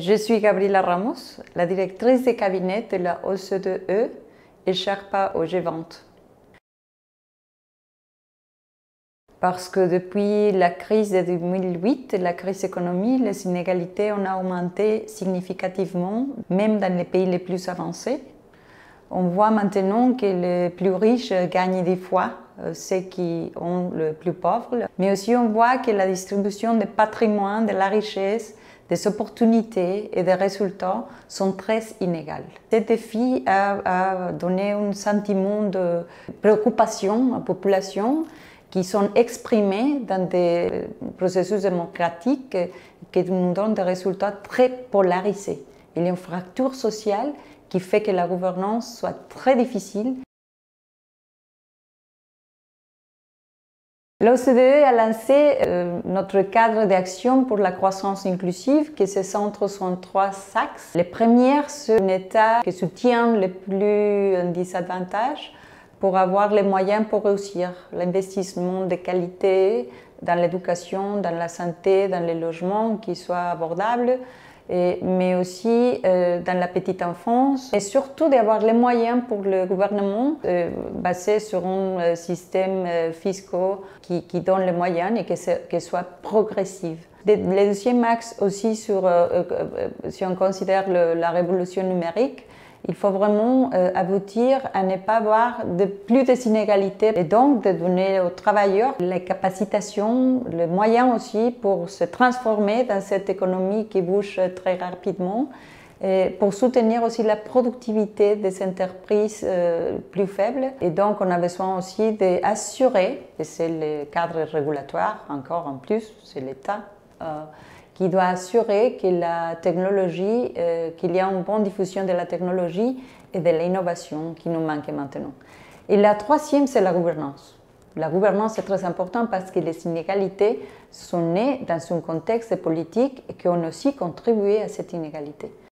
Je suis Gabriela Ramos, la directrice de cabinet de la OCDE et Sherpa au G20. Parce que depuis la crise de 2008, la crise économique, les inégalités ont augmenté significativement, même dans les pays les plus avancés. On voit maintenant que les plus riches gagnent 10 fois ceux qui ont le plus pauvre. Mais aussi on voit que la distribution des patrimoines, de la richesse, des opportunités et des résultats sont très inégales. Ce défi a donné un sentiment de préoccupation à la population qui sont exprimés dans des processus démocratiques qui nous donnent des résultats très polarisés. Il y a une fracture sociale qui fait que la gouvernance soit très difficile. L'OCDE a lancé notre cadre d'action pour la croissance inclusive qui se centre sur 3 axes. Le premier, c'est un État qui soutient les plus en désavantage pour avoir les moyens pour réussir l'investissement de qualité dans l'éducation, dans la santé, dans les logements qui soient abordables, mais aussi dans la petite enfance, et surtout d'avoir les moyens pour le gouvernement basé sur un système fiscal qui donne les moyens et qui soit progressif. Le deuxième axe aussi, si on considère la révolution numérique, il faut vraiment aboutir à ne pas avoir plus d'inégalités et donc de donner aux travailleurs les capacitations, les moyens aussi pour se transformer dans cette économie qui bouge très rapidement et pour soutenir aussi la productivité des entreprises plus faibles. Et donc on a besoin aussi d'assurer, et c'est le cadre régulatoire encore en plus, c'est l'État, qui doit assurer que la technologie, qu'il y a une bonne diffusion de la technologie et de l'innovation qui nous manque maintenant. Et la troisième, c'est la gouvernance. La gouvernance est très importante parce que les inégalités sont nées dans un contexte politique et qu'on a aussi contribué à cette inégalité.